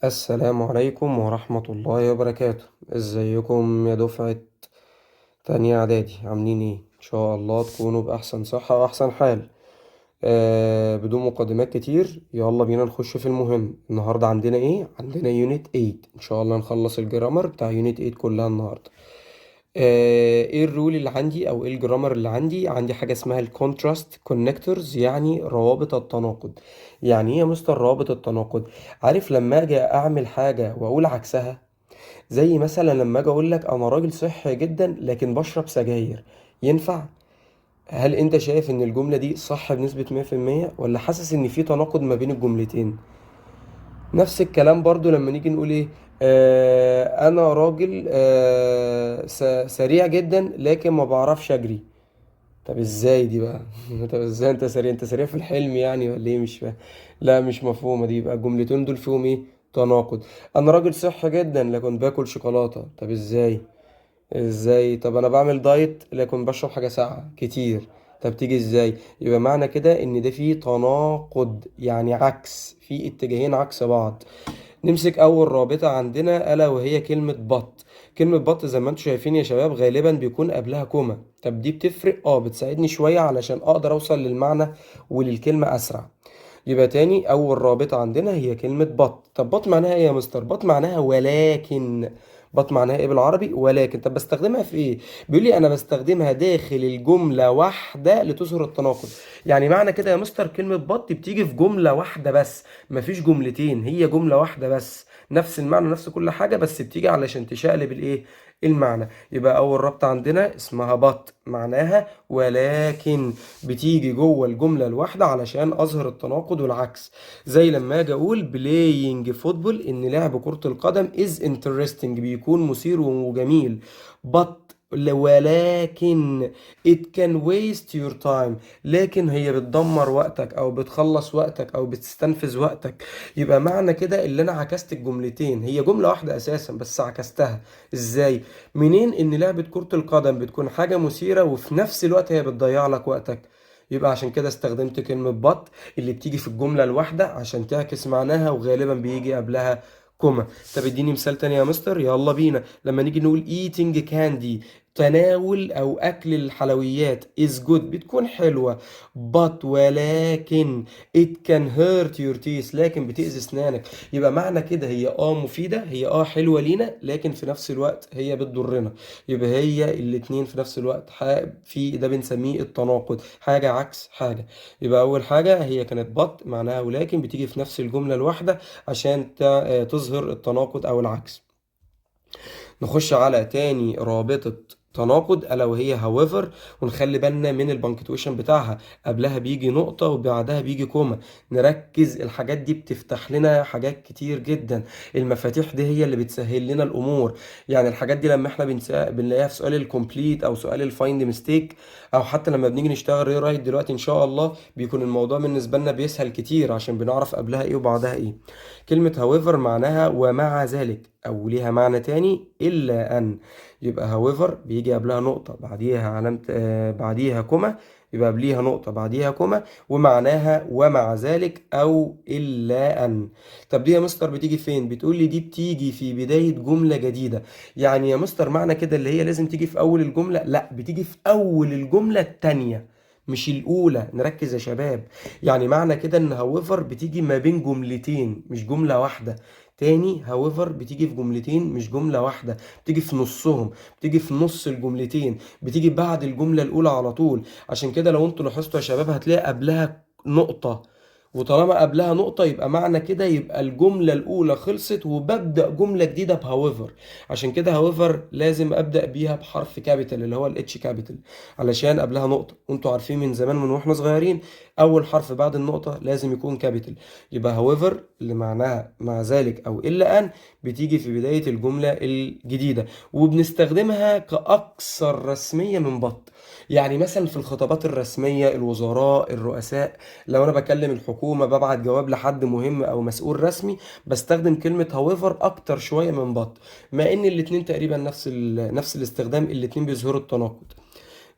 السلام عليكم ورحمة الله وبركاته. ازيكم يا دفعة تانية اعدادي؟ عاملين ايه؟ ان شاء الله تكونوا بأحسن صحة واحسن حال. بدون مقدمات كتير، يلا بينا نخش في المهم. النهاردة عندنا ايه؟ عندنا يونت 8. ان شاء الله نخلص الجرامر بتاع يونت 8 كلها النهاردة. ايه الرول اللي عندي او ايه الجرامر اللي عندي حاجة اسمها الكونتراست كونكتورز، يعني روابط التناقض. يعني ايه يا مستر روابط التناقض؟ عارف لما اجي اعمل حاجة واقول عكسها؟ زي مثلا لما اجي اقول لك انا راجل صحي جدا لكن بشرب سجاير، ينفع؟ هل انت شايف ان الجملة دي صح بنسبة 100% ولا حاسس ان في تناقض ما بين الجملتين؟ نفس الكلام برضو لما نيجي نقول ايه، انا راجل سريع جدا لكن ما بعرفش اجري. طب ازاي دي بقى؟ طب ازاي انت سريع؟ انت سريع في الحلم يعني ولا ايه؟ مش فاهم. لا مش مفهومة دي. يبقى الجملتين دول فيهم ايه؟ تناقض. انا راجل صحي جدا لكن باكل شوكولاتة. طب ازاي؟ طب انا بعمل دايت لكن بشرب حاجة ساقعة كتير. طب تيجي ازاي؟ يبقى معنى كده ان ده فيه تناقض، يعني عكس، في اتجاهين عكس بعض. نمسك اول رابطة عندنا الا وهي كلمة بط. كلمة بط زي ما انتم شايفين يا شباب غالبا بيكون قبلها كوما. طب دي بتفرق؟ بتساعدني شوية علشان اقدر اوصل للمعنى وللكلمة اسرع. يبقى تاني اول رابطة عندنا هي كلمة بط. طب بط معناها ايه يا مستر؟ بط معناها ولكن. بط معناها ايه بالعربي؟ ولكن. طب بستخدمها في ايه؟ بيقول لي انا بستخدمها داخل الجملة واحدة لتظهر التناقض. يعني معنى كده يا مستر كلمة بط بتيجي في جملة واحدة بس، مفيش جملتين، هي جملة واحدة بس، نفس المعنى نفس كل حاجة، بس بتيجي علشان تشقلب الايه؟ المعنى. يبقى اول رابطة عندنا اسمها بط، معناها ولكن، بتيجي جوه الجملة الواحدة علشان اظهر التناقض والعكس. زي لما اجي اقول playing فوتبول، ان لعب كرة القدم is interesting، بيكون مثير وجميل. but ولكن it can waste your time، لكن هي بتدمر وقتك او بتخلص وقتك او بتستنفذ وقتك. يبقى معنى كده اللي انا عكست الجملتين، هي جملة واحدة اساسا بس عكستها. ازاي؟ منين ان لعبة كرة القدم بتكون حاجة مثيرة وفي نفس الوقت هي بتضيع لك وقتك؟ يبقى عشان كده استخدمت كلمة بط اللي بتيجي في الجملة الواحدة عشان تعكس معناها، وغالبا بيجي قبلها كوما. طب اديني مثال تاني يا مستر. يلا بينا. لما نيجي نقول eating candy، تناول او اكل الحلويات is good، بتكون حلوة. but ولكن it can hurt your teeth، لكن بتأذي اسنانك. يبقى معنى كده هي مفيدة، هي حلوة لينا، لكن في نفس الوقت هي بتضرنا. يبقى هي الاتنين في نفس الوقت، في ده بنسميه التناقض، حاجة عكس حاجة. يبقى أول حاجة هي كانت بط معناها ولكن، بتيجي في نفس الجملة الواحدة عشان تظهر التناقض أو العكس. نخش على تاني رابطة تناقض ألا وهي however، ونخلي بالنا من البنكتويشن بتاعها، قبلها بيجي نقطة وبعدها بيجي كوما. نركز، الحاجات دي بتفتح لنا حاجات كتير جدا، المفاتيح دي هي اللي بتسهل لنا الأمور. يعني الحاجات دي لما احنا بنلاقيها في سؤال الكومبليت أو سؤال الفايند ميستيك، أو حتى لما بنيجي نشتغل ري رايت دلوقتي إن شاء الله، بيكون الموضوع بالنسبة لنا بيسهل كتير عشان بنعرف قبلها إيه وبعدها إيه. كلمة however معناها ومع ذلك، أو ليها معنى تاني إلا أن. يبقى however بيجي قبلها نقطة بعديها علامة بعديها كوما، يبقى قبليها نقطة بعديها كوما، ومعناها ومع ذلك أو إلا أن. طب دي يا مستر بتيجي فين؟ بتقول لي دي بتيجي في بداية جملة جديدة. يعني يا مستر معنى كده اللي هي لازم تيجي في أول الجملة؟ لا، بتيجي في أول الجملة التانية مش الأولى. نركز يا شباب. يعني معنى كده إن however بتيجي ما بين جملتين مش جملة واحدة. تاني، however بتيجي في جملتين مش جملة واحدة، بتيجي في نصهم، بتيجي في نص الجملتين، بتيجي بعد الجملة الأولى على طول. عشان كده لو انتوا لاحظتوا يا شباب هتلاقي قبلها نقطة، وطالما قبلها نقطة يبقى معنى كده يبقى الجملة الأولى خلصت وببدأ جملة جديدة بهاويفر. عشان كده هاويفر لازم أبدأ بيها بحرف كابيتال اللي هو الاتش كابيتال، علشان قبلها نقطة. وانتوا عارفين من زمان من واحنا صغيرين أول حرف بعد النقطة لازم يكون كابيتال. يبقى هاويفر اللي معناها مع ذلك أو إلا أن، بتيجي في بداية الجملة الجديدة، وبنستخدمها كأكثر رسمية من بط. يعني مثلا في الخطابات الرسمية، الوزراء، الرؤساء، لو انا بكلم الحكومه ببعت جواب لحد مهم او مسؤول رسمي، بستخدم كلمه هاويفر اكتر شويه من بط، مع ان الاتنين تقريبا نفس الاستخدام، الاتنين بيظهروا التناقض.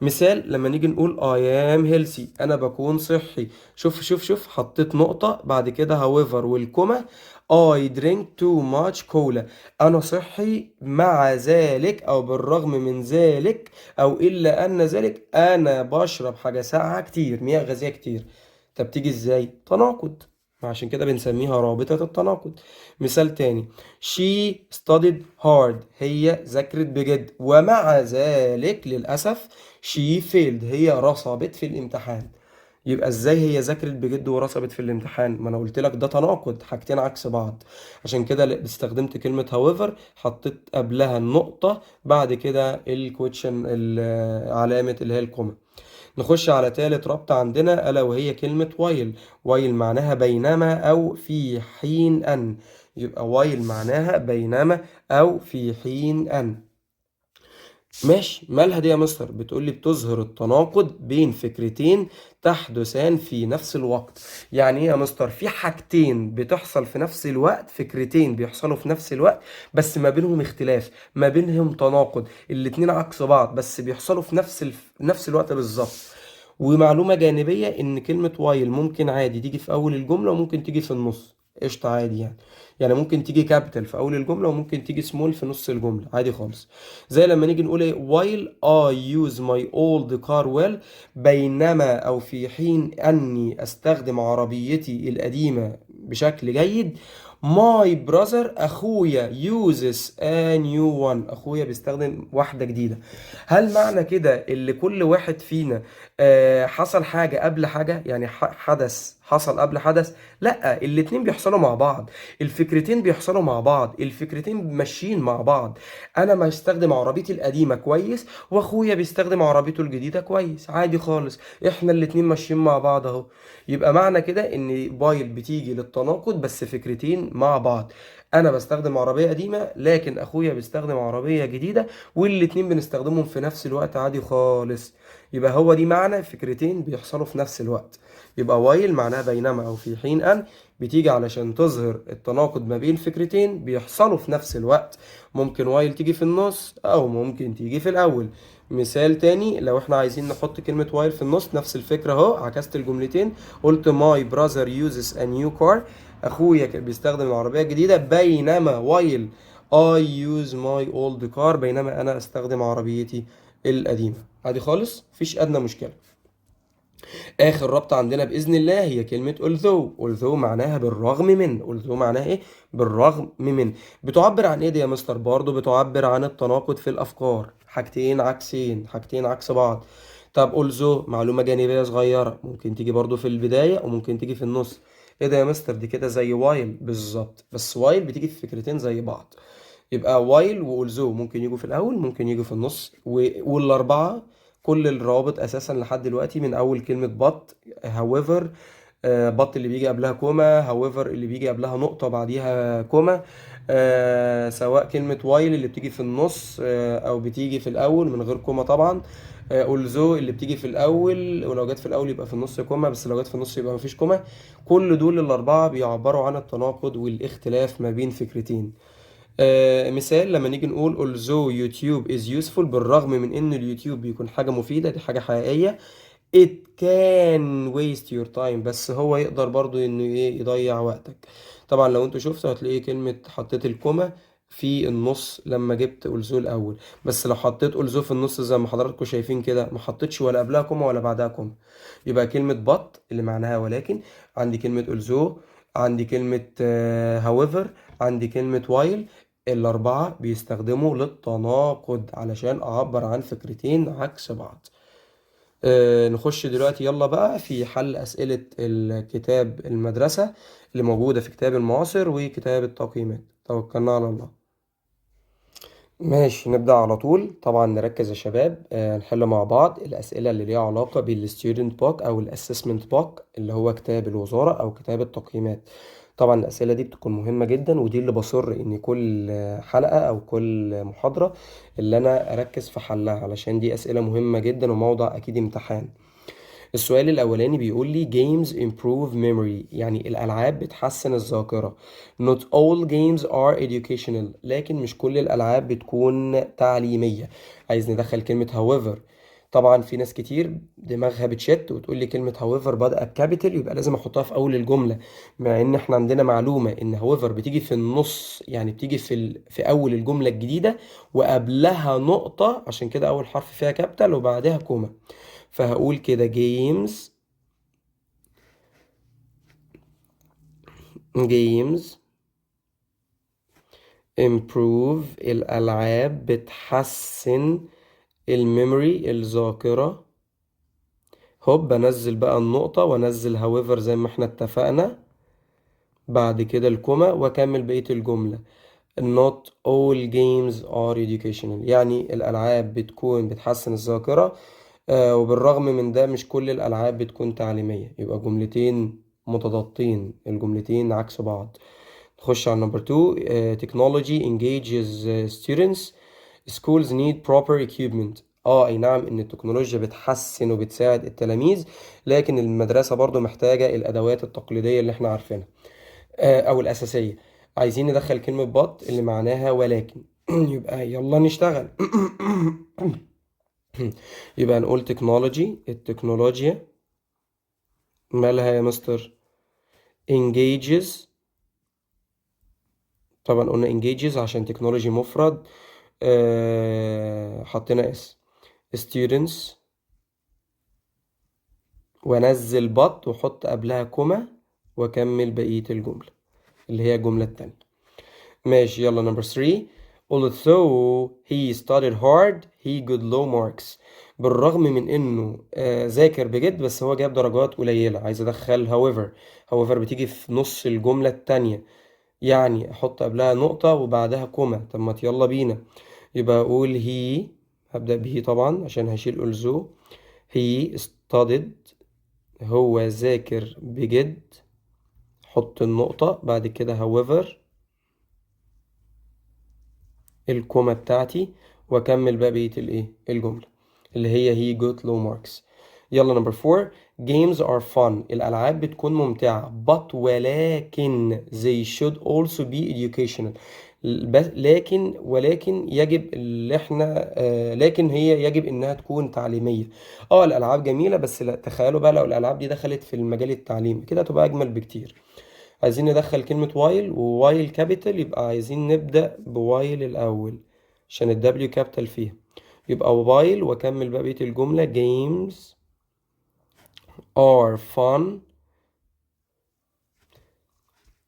مثال لما نيجي نقول I am healthy، أنا بكون صحي. شوف شوف شوف، حطيت نقطة بعد كده however والكوما. I drink too much cola، أنا صحي مع ذلك أو بالرغم من ذلك أو إلا أن ذلك أنا بشرب حاجة ساقعة كتير، مياه غازية كتير. طب تيجي إزاي؟ تناقض، عشان كده بنسميها رابطة التناقض. مثال تاني، she studied hard، هي ذاكرت بجد، ومع ذلك للأسف she failed، هي رسبت في الامتحان. يبقى ازاي هي ذاكرت بجد ورسبت في الامتحان؟ ما انا قلت لك ده تناقض، حاجتين عكس بعض. عشان كده استخدمت كلمة however، حطيت قبلها النقطة بعد كده الكويتشن علامة اللي هي الكوما. نخش على تالت رابطة عندنا ألا وهي كلمة while. while معناها بينما أو في حين أن. يبقى while معناها بينما أو في حين أن. ماشي، مالها دي يا مستر؟ بتقولي بتظهر التناقض بين فكرتين تحدثان في نفس الوقت. يعني ايه يا مستر؟ في حاجتين بتحصل في نفس الوقت، فكرتين بيحصلوا في نفس الوقت بس ما بينهم اختلاف، ما بينهم تناقض، الاتنين عكس بعض بس بيحصلوا في نفس الوقت بالظبط. ومعلومة جانبية ان كلمة وايل ممكن عادي تيجي في اول الجملة وممكن تيجي في النص، قشطة عادي يعني. يعني ممكن تيجي كابيتال في اول الجملة وممكن تيجي سمول في نص الجملة، عادي خالص. زي لما نيجي نقول ايه while I use my old car well، بينما او في حين اني استخدم عربيتي القديمة بشكل جيد. my brother، اخويا uses a new one، اخويا بيستخدم واحدة جديدة. هل معنى كده اللي كل واحد فينا حصل حاجة قبل حاجة؟ يعني حدث حصل قبل حدث؟ لا، الاتنين بيحصلوا مع بعض، الفكرتين بيحصلوا مع بعض، الفكرتين ماشيين مع بعض. انا ما استخدم عربيتي القديمة كويس واخويا بيستخدم عربيته الجديدة كويس، عادي خالص، احنا الاتنين ماشيين مع بعض اهو. يبقى معنى كده ان بايل بتيجي للتناقض بس فكرتين مع بعض. انا بستخدم عربية قديمة لكن اخويا بيستخدم عربية جديدة، والاتنين بنستخدمهم في نفس الوقت عادي خالص. يبقى هو دي معنى فكرتين بيحصلوا في نفس الوقت. يبقى وايل معناها بينما او في حين ان، بتيجي علشان تظهر التناقض ما بين فكرتين بيحصلوا في نفس الوقت. ممكن وايل تيجي في النص او ممكن تيجي في الاول. مثال تاني، لو احنا عايزين نحط كلمة وايل في النص، نفس الفكرة اهو، عكست الجملتين. قلت my brother uses a new car، اخويا بيستخدم العربية الجديدة، بينما وايل I use my old car، بينما انا استخدم عربيتي القديمة. عادي خالص، مفيش ادنى مشكلة. اخر رابطة عندنا باذن الله هي كلمة although معناها بالرغم من. although معناها ايه؟ بالرغم من. بتعبر عن ايه دي يا مستر؟ برضو بتعبر عن التناقض في الافكار، حاجتين عكسين، حاجتين عكس بعض. طب although معلومة جانبية صغيرة، ممكن تيجي برضو في البداية وممكن تيجي في النص. ايه ده يا مستر؟ دي كده زي while بالظبط، بس while بتيجي في فكرتين زي بعض. يبقى while و although ممكن يجوا في الاول ممكن يجوا في النص والاربعة. كل الروابط اساسا لحد دلوقتي من اول كلمة but، however، but اللي بيجي قبلها كوما، however اللي بيجي قبلها نقطة بعديها كوما، سواء كلمة while اللي بتيجي في النص او بتيجي في الاول من غير كوما طبعا. although اللي بتيجي في الاول، ولو جت في الاول يبقى في النص كوما، بس لو جت في النص يبقى مفيش كوما. كل دول الاربعة بيعبروا عن التناقض والاختلاف ما بين فكرتين. مثال لما نيجي نقول although YouTube is useful، بالرغم من ان اليوتيوب بيكون حاجة مفيدة، دي حاجة حقيقية. it can waste your time، بس هو يقدر برضو انه ايه يضيع وقتك. طبعا لو انتوا شفتوا هتلاقي كلمة حطيت الكومة في النص لما جبت ألزو الأول، بس لو حطيت ألزو في النص زي ما حضراتكم شايفين كده ما حطيتش ولا قبلها كومة ولا بعدها كومة. يبقى كلمة but اللي معناها ولكن، عندي كلمة ألزو، عندي كلمة however، عندي كلمة while. الأربعة بيستخدموا للتناقض علشان أعبر عن فكرتين عكس بعض. نخش دلوقتي يلا بقى في حل أسئلة الكتاب المدرسة اللي موجودة في كتاب المعاصر وكتاب التقييمات. توكلنا على الله. ماشي، نبدأ على طول. طبعا نركز يا شباب، نحل مع بعض الأسئلة اللي ليها علاقة بالستودنت بوك أو الأسسمنت بوك اللي هو كتاب الوزارة أو كتاب التقييمات. طبعا الأسئلة دي بتكون مهمة جدا، ودي اللي بصر إن كل حلقة أو كل محاضرة اللي أنا أركز في حلها، علشان دي أسئلة مهمة جدا وموضع أكيد امتحان. السؤال الأولاني بيقول لي games improve memory، يعني الألعاب بتحسن الذاكرة. not all games are educational، لكن مش كل الألعاب بتكون تعليمية. عايز ندخل كلمة however. طبعا في ناس كتير دماغها بتشت وتقول لي كلمة however بدأت بكابيتال يبقى لازم احطها في اول الجملة، مع ان احنا عندنا معلومة ان however بتيجي في النص، يعني بتيجي في اول الجملة الجديدة وقبلها نقطة، عشان كده اول حرف فيها كابيتال وبعدها كوما. فهقول كده games improve، الألعاب بتحسن الميموري الذاكرة. هوب بنزل بقى النقطة وانزل however زي ما احنا اتفقنا، بعد كده الكوما واكمل بقية الجملة. not all games are educational، يعني الألعاب بتكون بتحسن الذاكرة، وبالرغم من ده مش كل الألعاب بتكون تعليمية. يبقى جملتين متضادين، الجملتين عكس بعض. نخش على نمبر 2. technology engages students. schools need proper equipment. اي نعم ان التكنولوجيا بتحسن وبتساعد التلاميذ، لكن المدرسة برضو محتاجة الادوات التقليدية اللي احنا عارفينها او الاساسية. عايزين ندخل كلمة but اللي معناها ولكن. يبقى يلا نشتغل. يبقى نقول تكنولوجي، التكنولوجيا مالها يا مستر؟ engages، طبعا قلنا engages عشان تكنولوجي مفرد، حطينا اس. students وانزل بط وحط قبلها كوما واكمل بقية الجملة اللي هي الجملة التانية. ماشي يلا نمبر 3. although he studied hard he got low marks. بالرغم من انه ذاكر بجد بس هو جاب درجات قليلة. عايز ادخل however بتيجي في نص الجملة التانية، يعني احط قبلها نقطة وبعدها كوما. طب ما يلا بينا. يبقى اقول هبدأ به طبعا عشان هشيل although. he studied، هو ذاكر بجد، حط النقطة بعد كده however الكومة بتاعتي واكمل بقى بقية الجملة اللي هي he got low marks. يلا نمبر 4. games are fun، الألعاب بتكون ممتعة but ولكن they should also be educational. ولكن يجب اللي احنا لكن هي يجب انها تكون تعليمية. الألعاب جميلة بس لا، تخيلوا بقى لو الألعاب دي دخلت في المجال التعليمي كده هتبقى أجمل بكتير. عايزين ندخل كلمة وايل، ووايل كابيتال يبقى عايزين نبدأ بوايل الأول عشان الدبليو كابيتال فيها. يبقى وايل واكمل بقى بقية الجملة games are fun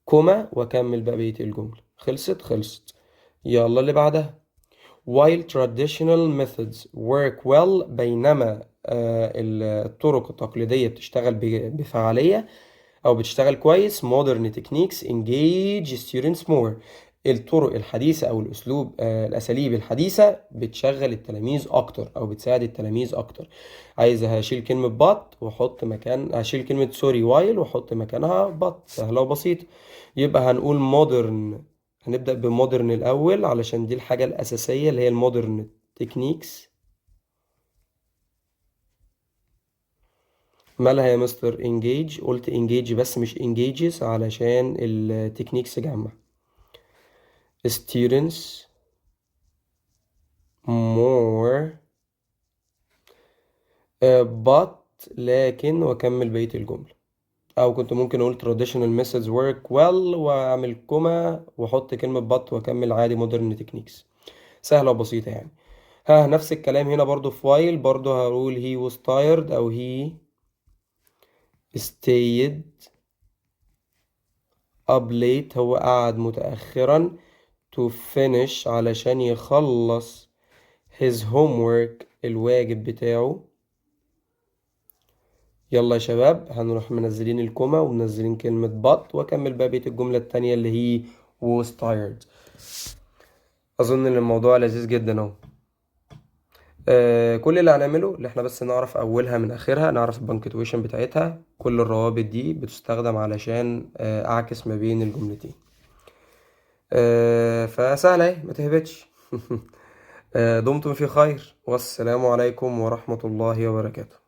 كوما واكمل بقى بقية الجملة. خلصت. يلا اللي بعدها. while traditional methods work well، بينما الطرق التقليدية بتشتغل بفعالية أو بتشتغل كويس. modern techniques engage students more، الطرق الحديثة أو الأساليب الحديثة بتشغل التلاميذ أكتر أو بتساعد التلاميذ أكتر. عايز هشيل كلمة but وأحط هشيل كلمة while وأحط مكانها but. سهلة وبسيطة. يبقى هنقول modern، هنبدأ بمودرن الأول علشان دي الحاجة الأساسية اللي هي المودرن تكنيكس. مالها يا مستر engage؟ قلت engage بس مش engages علشان التكنيكس جمع. students more but لكن واكمل بقية الجملة. او كنت ممكن اقول traditional methods work well واعمل كوما واحط كلمة but واكمل عادي modern techniques. سهلة وبسيطة يعني. نفس الكلام هنا برضو في while، برضو هقول he was tired او he stayed up late، هو قعد متأخرا to finish علشان يخلص his homework الواجب بتاعه. يلا يا شباب هنروح منزلين الكوما ومنزلين كلمة but واكمل بقى بقية الجملة التانية اللي هي was tired. اظن ان الموضوع لذيذ جدا اهو. كل اللي هنعمله اللي احنا بس نعرف اولها من اخرها، نعرف البنكتويشن بتاعتها. كل الروابط دي بتستخدم علشان اعكس ما بين الجملتين. فسهلة اهي ما تهبطش. دمتم في خير والسلام عليكم ورحمة الله وبركاته.